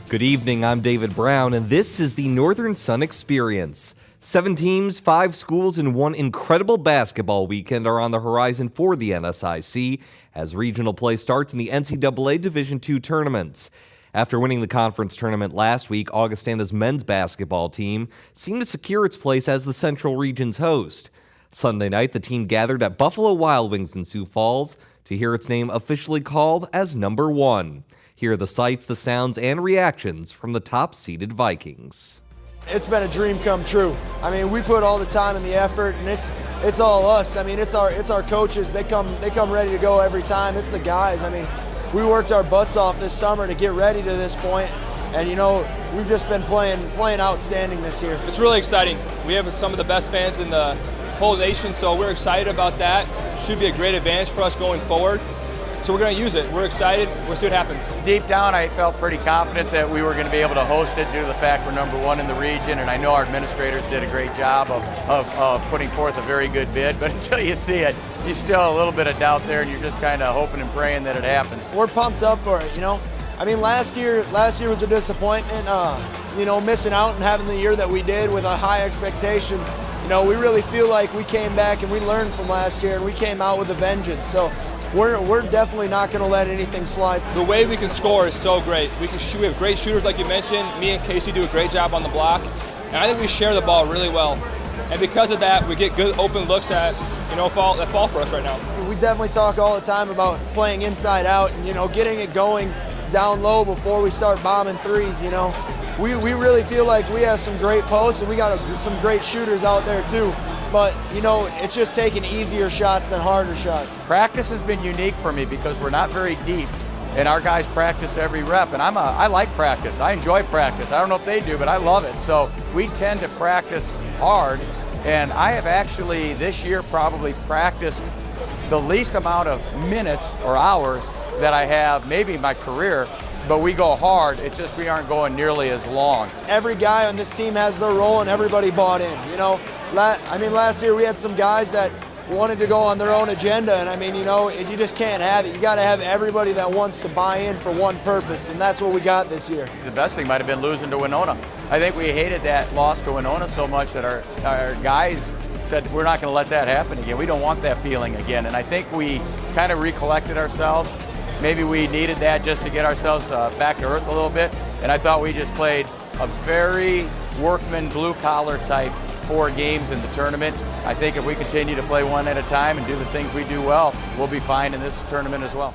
Good evening, I'm David Brown, and this is the Northern Sun Experience. 7 teams, 5 schools, and one incredible basketball weekend are on the horizon for the NSIC as regional play starts in the NCAA Division II tournaments. After winning the conference tournament last week, Augustana's men's basketball team seemed to secure its place as the Central Region's host. Sunday night, the team gathered at Buffalo Wild Wings in Sioux Falls to hear its name officially called as number 1. Here are the sights, the sounds, and reactions from the top-seeded Vikings. It's been a dream come true. I mean, we put all the time and the effort, and it's all us. I mean, it's our coaches. They come ready to go every time. It's the guys. I mean, we worked our butts off this summer to get ready to this point, and we've just been playing outstanding this year. It's really exciting. We have some of the best fans in the whole nation, so we're excited about that. Should be a great advantage for us going forward. So we're going to use it. We're excited. We'll see what happens. Deep down, I felt pretty confident that we were going to be able to host it due to the fact we're number 1 in the region, and I know our administrators did a great job of putting forth a very good bid, but until you see it, you still a little bit of doubt there, and you're just kind of hoping and praying that it happens. We're pumped up for it, I mean, last year was a disappointment, missing out and having the year that we did with high expectations. We really feel like we came back and we learned from last year, and we came out with a vengeance. So we're definitely not going to let anything slide. The way we can score is so great. We have great shooters, like you mentioned. Me and Casey do a great job on the block, and I think we share the ball really well. And because of that, we get good open looks that fall for us right now. We definitely talk all the time about playing inside out and getting it going down low before we start bombing threes. We really feel like we have some great posts, and we got some great shooters out there too. But, it's just taking easier shots than harder shots. Practice has been unique for me because we're not very deep, and our guys practice every rep, and I like practice. I enjoy practice. I don't know if they do, but I love it. So we tend to practice hard, and I have actually this year probably practiced the least amount of minutes or hours that I have maybe in my career. But we go hard, it's just we aren't going nearly as long. Every guy on this team has their role, and everybody bought in, last year we had some guys that wanted to go on their own agenda, and you just can't have it. You got to have everybody that wants to buy in for one purpose, and that's what we got this year. The best thing might have been losing to Winona. I think we hated that loss to Winona so much that our guys said, we're not going to let that happen again. We don't want that feeling again, and I think we kind of recollected ourselves. Maybe we needed that just to get ourselves back to earth a little bit, and I thought we just played a very workman, blue-collar type 4 games in the tournament. I think if we continue to play one at a time and do the things we do well, we'll be fine in this tournament as well.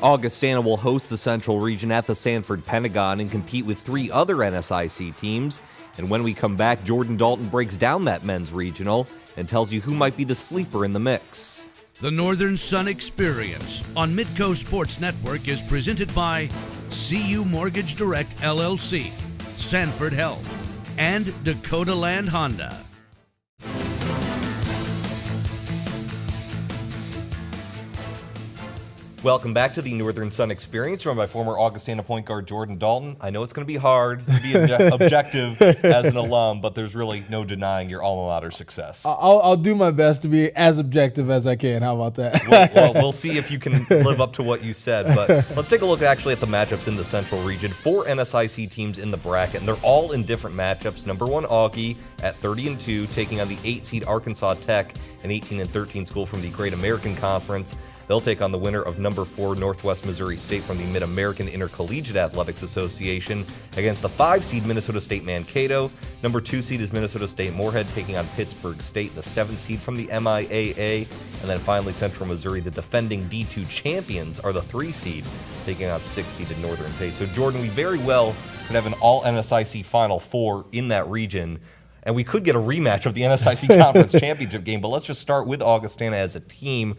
Augustana will host the Central Region at the Sanford Pentagon and compete with 3 other NSIC teams. And when we come back, Jordan Dalton breaks down that men's regional and tells you who might be the sleeper in the mix. The Northern Sun Experience on Midco Sports Network is presented by CU Mortgage Direct LLC, Sanford Health, and Dakota Land Honda. Welcome back to the Northern Sun Experience, run by former Augustana point guard Jordan Dalton. I know it's going to be hard to be objective as an alum, but there's really no denying your alma mater success. I'll do my best to be as objective as I can. How about that? Well, we'll see if you can live up to what you said. But let's take a look actually at the matchups in the Central Region. 4 NSIC teams in the bracket, and they're all in different matchups. Number 1, Augie at 30-2, taking on the 8-seed Arkansas Tech, an 18-13 school from the Great American Conference. They'll take on the winner of number 4 Northwest Missouri State from the Mid-American Intercollegiate Athletics Association against the 5-seed Minnesota State Mankato. Number 2 seed is Minnesota State Moorhead taking on Pittsburgh State, the 7th seed from the MIAA. And then finally Central Missouri, the defending D2 champions, are the 3 seed taking on 6 seeded Northern State. So Jordan, we very well could have an all NSIC Final 4 in that region. And we could get a rematch of the NSIC Conference Championship game. But let's just start with Augustana as a team.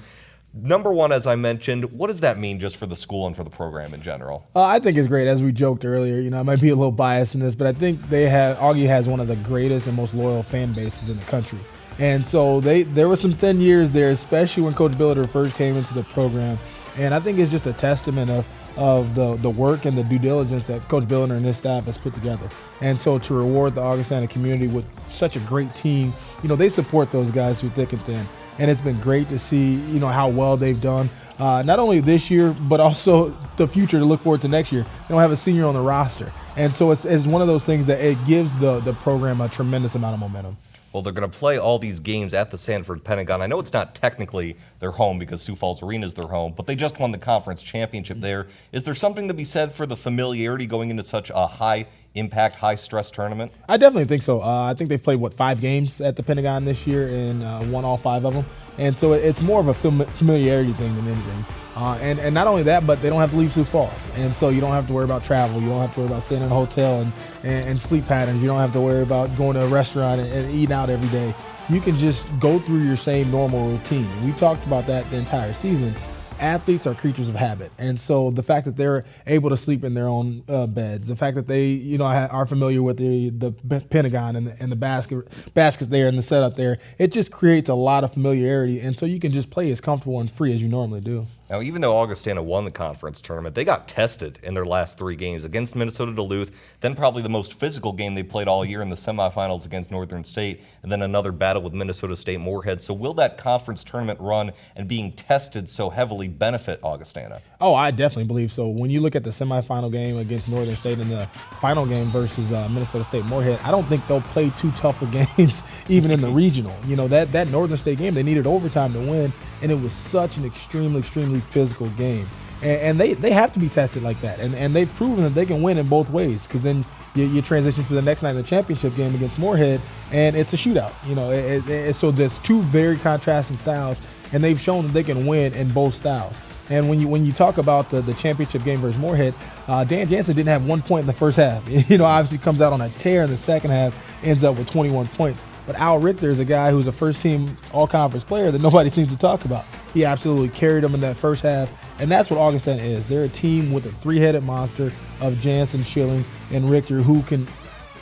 Number 1, as I mentioned, what does that mean just for the school and for the program in general? I think it's great. As we joked earlier, I might be a little biased in this, but I think Augie has one of the greatest and most loyal fan bases in the country. And so there were some thin years there, especially when Coach Billiter first came into the program. And I think it's just a testament of the work and the due diligence that Coach Billiter and his staff has put together. And so to reward the Augustana community with such a great team, they support those guys through thick and thin. and it's been great to see, you know, how well they've done. Not only this year, but also the future to look forward to next year. They don't have a senior on the roster. And so it's one of those things that it gives the program a tremendous amount of momentum. Well, they're going to play all these games at the Sanford Pentagon. I know it's not technically their home because Sioux Falls Arena is their home, but they just won the conference championship there. Is there something to be said for the familiarity going into such a high-impact, high-stress tournament? I definitely think so. I think they've played, 5 games at the Pentagon this year and won all 5 of them. And so it's more of a familiarity thing than anything. And not only that, but they don't have to leave Sioux Falls. And so you don't have to worry about travel. You don't have to worry about staying in a hotel and sleep patterns. You don't have to worry about going to a restaurant and eating out every day. You can just go through your same normal routine. We talked about that the entire season. Athletes are creatures of habit, and so the fact that they're able to sleep in their own beds, the fact that they, you know, are familiar with the Pentagon and the baskets there and the setup there, it just creates a lot of familiarity, and so you can just play as comfortable and free as you normally do. Now, even though Augustana won the conference tournament, they got tested in their last 3 games against Minnesota Duluth, then probably the most physical game they played all year in the semifinals against Northern State, and then another battle with Minnesota State Moorhead. So will that conference tournament run and being tested so heavily benefit Augustana? Oh, I definitely believe so. When you look at the semifinal game against Northern State and the final game versus Minnesota State Moorhead, I don't think they'll play too tough of games even in the regional. You know, that Northern State game, they needed overtime to win, and it was such an extremely physical game. And they have to be tested like that. And they've proven that they can win in both ways, because then you transition to the next night in the championship game against Moorhead, and it's a shootout. You know, so there's 2 very contrasting styles, and they've shown that they can win in both styles. And when you talk about the championship game versus Moorhead, Dan Jansen didn't have 1 point in the first half. You know, obviously comes out on a tear in the second half, ends up with 21 points. But Al Richter is a guy who's a first-team all-conference player that nobody seems to talk about. He absolutely carried them in that first half, and that's what Augustana is. They're a team with a 3-headed monster of Jansen, Schilling, and Richter, who can,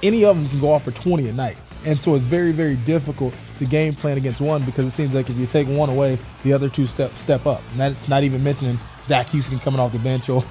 any of them can go off for 20 a night. And so it's very difficult to game plan against one, because it seems like if you take one away, the other 2 step up. And that's not even mentioning Zach Houston coming off the bench or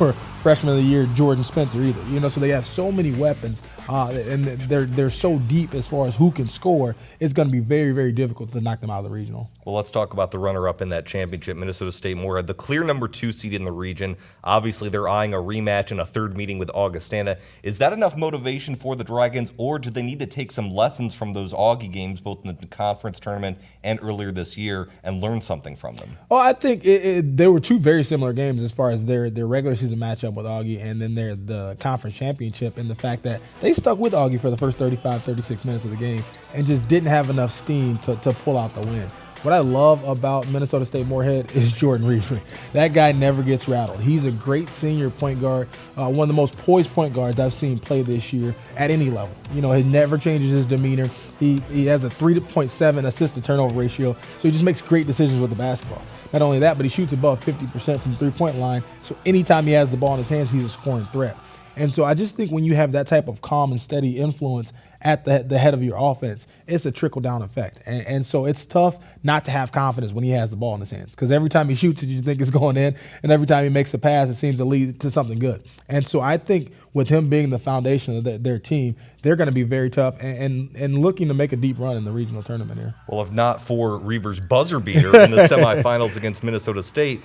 freshman of the year Jordan Spencer either. You know, so they have so many weapons, and they're so deep as far as who can score. It's going to be very difficult to knock them out of the regional. Well, let's talk about the runner-up in that championship, Minnesota State Moorhead, the clear number 2 seed in the region. Obviously, they're eyeing a rematch and a 3rd meeting with Augustana. Is that enough motivation for the Dragons, or do they need to take some lessons from those Augie games, both in the conference tournament and earlier this year, and learn something from them? Oh, I think there were 2 very similar games as far as their regular season matchup with Augie and then the conference championship, and the fact that they stuck with Augie for the first 36 minutes of the game and just didn't have enough steam to pull out the win. What I love about Minnesota State Moorhead is Jordan Reefer. That guy never gets rattled. He's a great senior point guard, one of the most poised point guards I've seen play this year at any level. You know, he never changes his demeanor. He has a 3.7 assist-to-turnover ratio, so he just makes great decisions with the basketball. Not only that, but he shoots above 50% from the three-point line, so anytime he has the ball in his hands, he's a scoring threat. And so I just think when you have that type of calm and steady influence at the head of your offense, it's a trickle-down effect. And so it's tough not to have confidence when he has the ball in his hands, because every time he shoots it, you think it's going in, and every time he makes a pass, it seems to lead to something good. And so I think with him being the foundation of their team, they're going to be very tough and looking to make a deep run in the regional tournament here. Well, if not for Reaver's buzzer beater in the semifinals against Minnesota State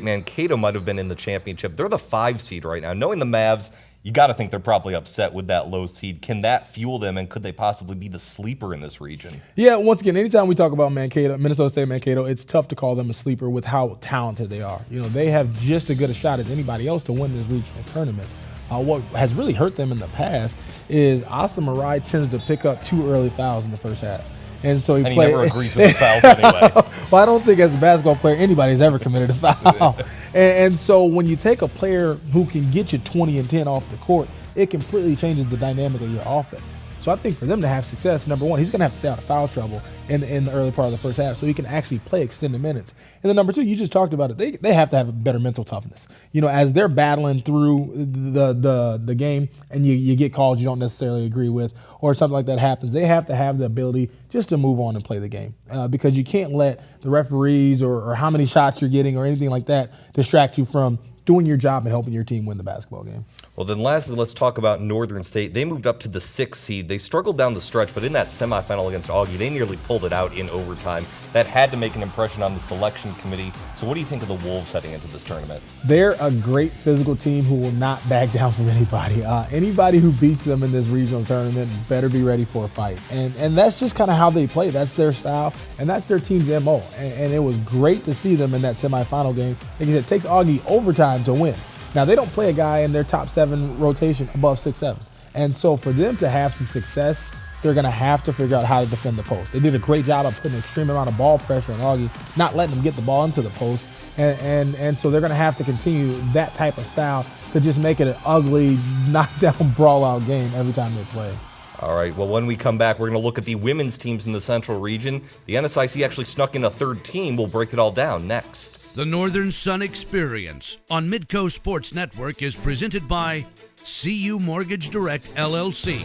Mankato might have been in the championship. They're the 5 seed right now. Knowing the Mavs, you got to think they're probably upset with that low seed. Can that fuel them, and could they possibly be the sleeper in this region? Yeah, once again, anytime we talk about Minnesota State Mankato, it's tough to call them a sleeper with how talented they are. You know, they have just as good a shot as anybody else to win this regional tournament. What has really hurt them in the past is Asa Marai tends to pick up 2 early fouls in the first half. And so he never agrees with his fouls anyway. Well, I don't think as a basketball player anybody's ever committed a foul. and so when you take a player who can get you 20 and 10 off the court, it completely changes the dynamic of your offense. So I think for them to have success, number one, he's going to have to stay out of foul trouble in the early part of the first half so he can actually play extended minutes. And then number two, you just talked about it. They have to have a better mental toughness. You know, as they're battling through the game and you get calls you don't necessarily agree with or something like that happens, they have to have the ability just to move on and play the game because you can't let the referees or how many shots you're getting or anything like that distract you from doing your job and helping your team win the basketball game. Well, then lastly, let's talk about Northern State. They moved up to the 6th seed. They struggled down the stretch, but in that semifinal against Augie, they nearly pulled it out in overtime. That had to make an impression on the selection committee. So what do you think of the Wolves heading into this tournament? They're a great physical team who will not back down from anybody. Anybody who beats them in this regional tournament better be ready for a fight. And that's just kind of how they play. That's their style, and that's their team's MO. And it was great to see them in that semifinal game. Like I said, it takes Augie overtime to win. Now, they don't play a guy in their top 7 rotation above 6'7". And so for them to have some success, they're going to have to figure out how to defend the post. They did a great job of putting an extreme amount of ball pressure on Augie, not letting them get the ball into the post. And so they're going to have to continue that type of style to just make it an ugly, knockdown, brawl-out game every time they play. All right, well, when we come back, we're going to look at the women's teams in the Central region. The NSIC actually snuck in a 3rd team. We'll break it all down next. The Northern Sun Experience on Midco Sports Network is presented by CU Mortgage Direct LLC,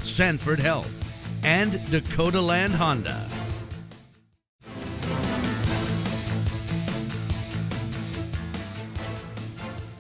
Sanford Health, and Dakota Land Honda.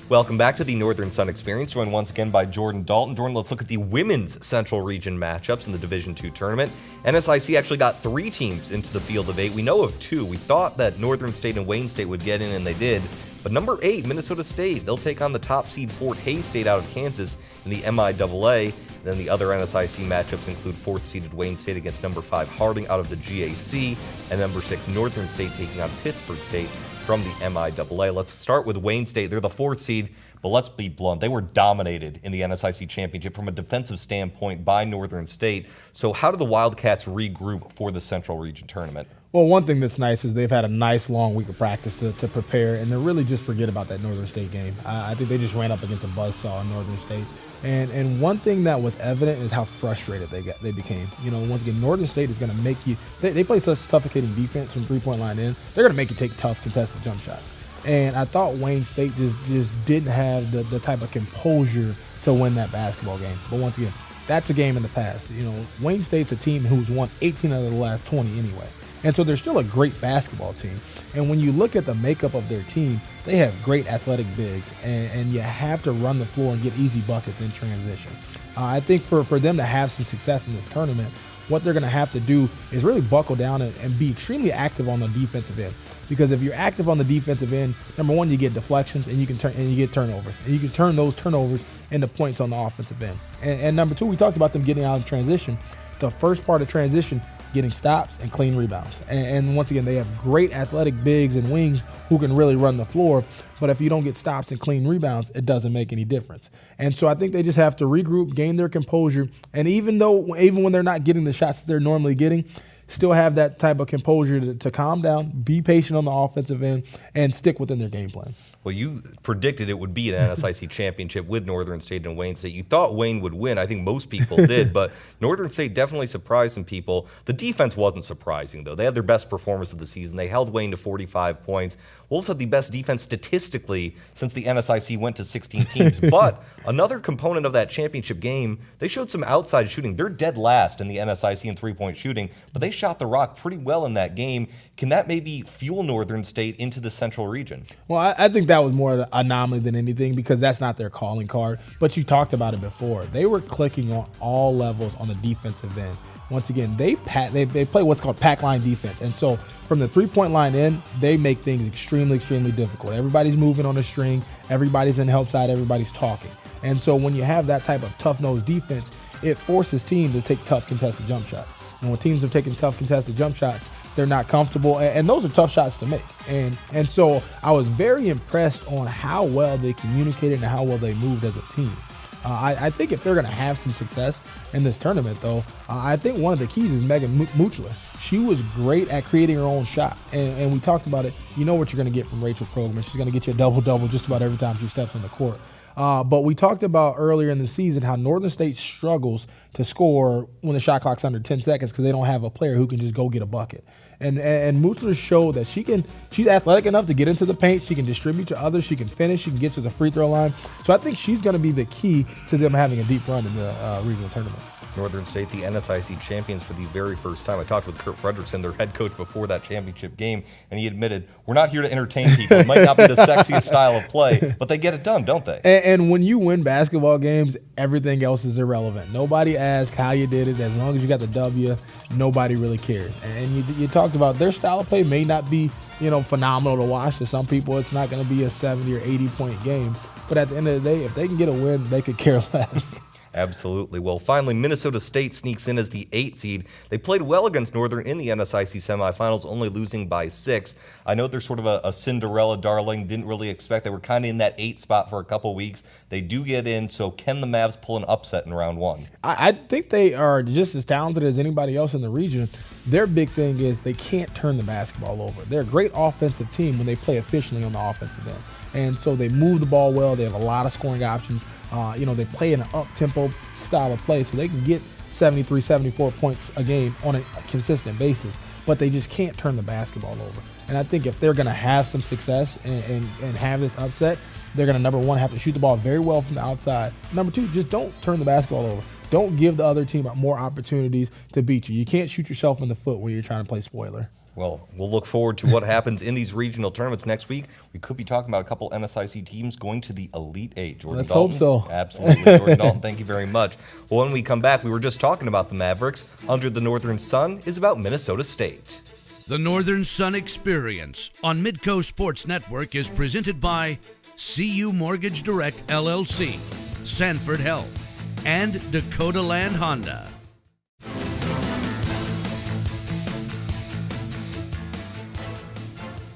Welcome back to the Northern Sun Experience, joined once again by Jordan Dalton. Jordan, let's look at the women's Central Region matchups in the Division II tournament. NSIC actually got 3 teams into the field of 8. We know of 2. We thought that Northern State and Wayne State would get in, and they did. But number 8, Minnesota State, they'll take on the top seed Fort Hays State out of Kansas in the MIAA. Then the other NSIC matchups include 4th-seeded Wayne State against number 5 Harding out of the GAC, and number 6 Northern State taking on Pittsburgh State from the MIAA. Let's start with Wayne State. They're the 4th seed, but let's be blunt. They were dominated in the NSIC championship from a defensive standpoint by Northern State. So how do the Wildcats regroup for the Central Region tournament? Well, one thing that's nice is they've had a nice long week of practice to prepare, and to really just forget about that Northern State game. I think they just ran up against a buzzsaw in Northern State. And one thing that was evident is how frustrated they became. You know, once again, Northern State is going to make you – they play such suffocating defense from three-point line in. They're going to make you take tough contested jump shots. And I thought Wayne State just didn't have the type of composure to win that basketball game. But once again, that's a game in the past. You know, Wayne State's a team who's won 18 out of the last 20 anyway. And so they're still a great basketball team. And when you look at the makeup of their team, they have great athletic bigs, and you have to run the floor and get easy buckets in transition. I think for them to have some success in this tournament, what they're going to have to do is really buckle down and be extremely active on the defensive end. Because if you're active on the defensive end, number one, you get deflections and you get turnovers. And you can turn those turnovers into points on the offensive end. And number two, we talked about them getting out of transition. The first part of transition, getting stops and clean rebounds. And once again, they have great athletic bigs and wings who can really run the floor. But if you don't get stops and clean rebounds, it doesn't make any difference. And so I think they just have to regroup, gain their composure. And even when they're not getting the shots that they're normally getting, still have that type of composure to calm down, be patient on the offensive end, and stick within their game plan. Well, you predicted it would be an NSIC championship with Northern State and Wayne State. You thought Wayne would win. I think most people did, but Northern State definitely surprised some people. The defense wasn't surprising, though. They had their best performance of the season. They held Wayne to 45 points. Wolves had the best defense statistically since the NSIC went to 16 teams. But another component of that championship game, they showed some outside shooting. They're dead last in the NSIC in three-point shooting, but they shot the rock pretty well in that game. Can that maybe fuel Northern State into the Central region? Well, I think that was more an anomaly than anything because that's not their calling card. But you talked about it before. They were clicking on all levels on the defensive end. Once again, they play what's called pack line defense. And so from the three-point line in, they make things extremely, extremely difficult. Everybody's moving on a string. Everybody's in help side. Everybody's talking. And so when you have that type of tough-nosed defense, it forces teams to take tough contested jump shots. And when teams are taking tough contested jump shots, they're not comfortable, and those are tough shots to make. And so I was very impressed on how well they communicated and how well they moved as a team. I think if they're going to have some success in this tournament, though, I think one of the keys is Megan Muchler. She was great at creating her own shot, and we talked about it. You know what you're going to get from Rachel Krogman. She's going to get you a double-double just about every time she steps on the court. But we talked about earlier in the season how Northern State struggles to score when the shot clock's under 10 seconds because they don't have a player who can just go get a bucket. And Mutzler showed that she's athletic enough to get into the paint. She can distribute to others. She can finish. She can get to the free throw line. So I think she's going to be the key to them having a deep run in the regional tournament. Northern State, the NSIC champions for the very first time. I talked with Kurt Fredrickson, their head coach, before that championship game, and he admitted, we're not here to entertain people. It might not be the sexiest style of play, but they get it done, don't they? And when you win basketball games, everything else is irrelevant. Nobody asks how you did it. As long as you got the W, nobody really cares. And you talked about their style of play may not be, phenomenal to watch. To some people, it's not going to be a 70 or 80-point game. But at the end of the day, if they can get a win, they could care less. Absolutely. Well, finally, Minnesota State sneaks in as the 8th seed. They played well against Northern in the NSIC semifinals, only losing by 6. I know they're sort of a Cinderella darling. Didn't really expect. They were kind of in that 8 spot for a couple weeks. They do get in, so can the Mavs pull an upset in round 1? I think they are just as talented as anybody else in the region. Their big thing is they can't turn the basketball over. They're a great offensive team when they play efficiently on the offensive end. And so they move the ball well. They have a lot of scoring options. They play in an up-tempo style of play, so they can get 73, 74 points a game on a consistent basis, but they just can't turn the basketball over. And I think if they're going to have some success and have this upset, they're going to, number one, have to shoot the ball very well from the outside. Number two, just don't turn the basketball over. Don't give the other team more opportunities to beat you. You can't shoot yourself in the foot when you're trying to play spoiler. Well, we'll look forward to what happens in these regional tournaments next week. We could be talking about a couple NSIC teams going to the Elite Eight. Jordan Let's Dalton. hope so. Absolutely. Jordan Dalton, thank you very much. Well, when we come back, we were just talking about the Mavericks. Under the Northern Sun is about Minnesota State. The Northern Sun Experience on Midco Sports Network is presented by CU Mortgage Direct LLC, Sanford Health, and Dakota Land Honda.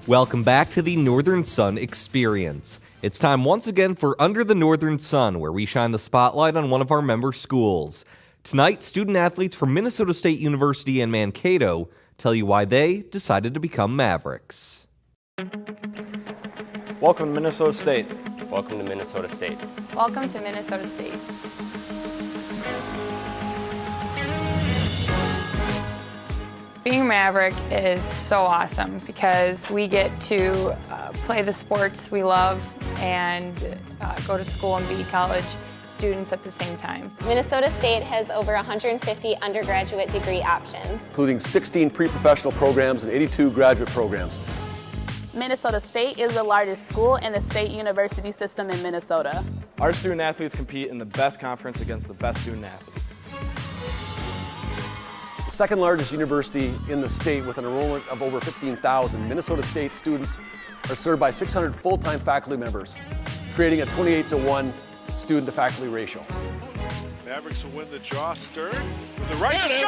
Welcome back to the Northern Sun Experience. It's time once again for Under the Northern Sun, where we shine the spotlight on one of our member schools. Tonight, student athletes from Minnesota State University and Mankato tell you why they decided to become Mavericks. Welcome to Minnesota State. Welcome to Minnesota State. Welcome to Minnesota State. Being a Maverick is so awesome because we get to play the sports we love and go to school and be college students at the same time. Minnesota State has over 150 undergraduate degree options, including 16 pre-professional programs and 82 graduate programs. Minnesota State is the largest school in the state university system in Minnesota. Our student athletes compete in the best conference against the best student athletes. The second largest university in the state with an enrollment of over 15,000, Minnesota State students are served by 600 full-time faculty members, creating a 28-to-1 student to faculty ratio. Mavericks will win the jaw stern with the right score!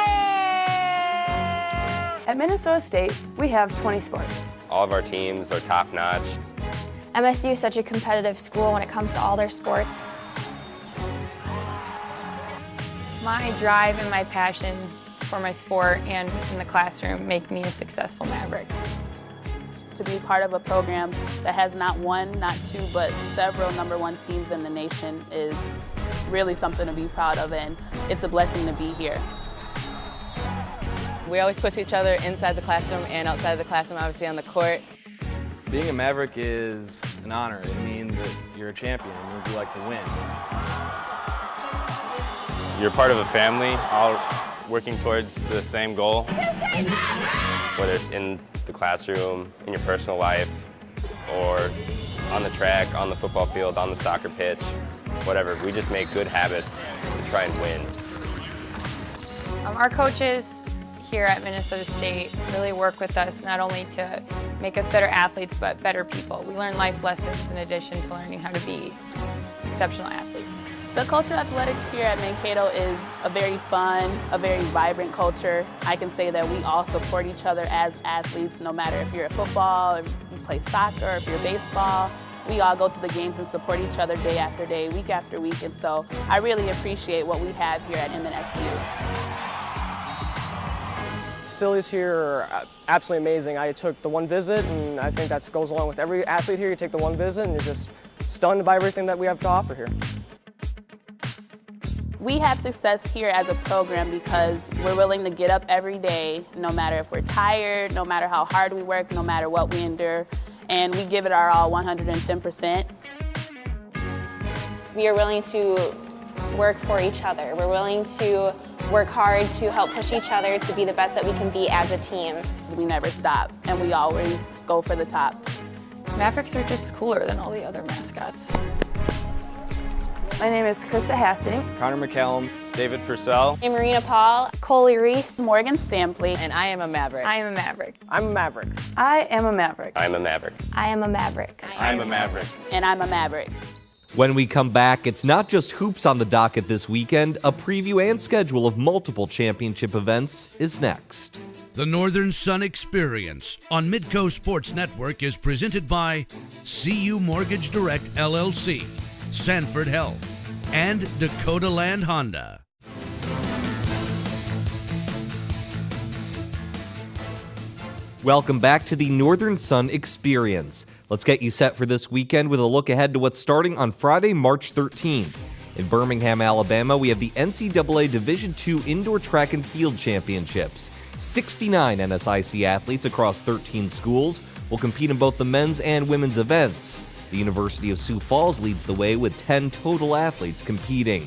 At Minnesota State, we have 20 sports. All of our teams are top-notch. MSU is such a competitive school when it comes to all their sports. My drive and my passion for my sport and in the classroom make me a successful Maverick. To be part of a program that has not one, not two, but several #1 teams in the nation is really something to be proud of, and it's a blessing to be here. We always push each other inside the classroom and outside of the classroom, obviously on the court. Being a Maverick is an honor. It means that you're a champion. It means you like to win. You're part of a family, all working towards the same goal. Whether it's in the classroom, in your personal life, or on the track, on the football field, on the soccer pitch, whatever. We just make good habits to try and win. Our coaches here at Minnesota State really work with us not only to make us better athletes, but better people. We learn life lessons in addition to learning how to be exceptional athletes. The culture of athletics here at Mankato is a very fun, a very vibrant culture. I can say that we all support each other as athletes, no matter if you're at football, if you play soccer, or if you're baseball. We all go to the games and support each other day after day, week after week, and so I really appreciate what we have here at MNSU. Facilities here are absolutely amazing. I took the one visit, and I think that goes along with every athlete here. You take the one visit, and you're just stunned by everything that we have to offer here. We have success here as a program because we're willing to get up every day, no matter if we're tired, no matter how hard we work, no matter what we endure, and we give it our all 110%. We are willing to work for each other. We're willing to work hard to help push each other to be the best that we can be as a team. We never stop, and we always go for the top. Mavericks are just cooler than all the other mascots. My name is Krista Hassing. Connor McCallum, David Purcell, I'm Marina Paul, Coley Reese, Morgan Stampley, And I am a Maverick. I am a Maverick. I'm a Maverick. I am a Maverick. I'm a Maverick. I am a Maverick. I'm a Maverick. and I'm a Maverick. When we come back, it's not just hoops on the docket this weekend. A preview and schedule of multiple championship events is next. The Northern Sun Experience on Midco Sports Network is presented by CU Mortgage Direct LLC, Sanford Health, and Dakota Land Honda. Welcome back to the Northern Sun Experience. Let's get you set for this weekend with a look ahead to what's starting on Friday, March 13th. In Birmingham, Alabama, we have the NCAA Division II Indoor Track and Field Championships. 69 NSIC athletes across 13 schools will compete in both the men's and women's events. The University of Sioux Falls leads the way with 10 total athletes competing.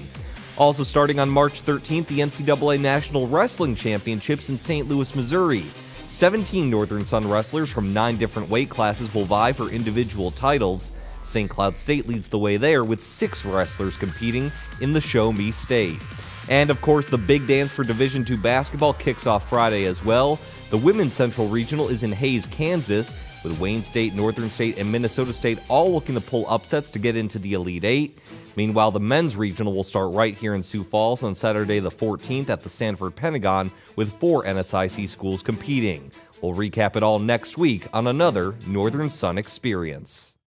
Also starting on March 13th, the NCAA National Wrestling Championships in St. Louis, Missouri. 17 Northern Sun wrestlers from 9 different weight classes will vie for individual titles. St. Cloud State leads the way there with 6 wrestlers competing in the Show Me State. And of course, the big dance for Division II basketball kicks off Friday as well. The Women's Central Regional is in Hays, Kansas, with Wayne State, Northern State, and Minnesota State all looking to pull upsets to get into the Elite Eight. Meanwhile, the Men's Regional will start right here in Sioux Falls on Saturday the 14th at the Sanford Pentagon with 4 NSIC schools competing. We'll recap it all next week on another Northern Sun Experience.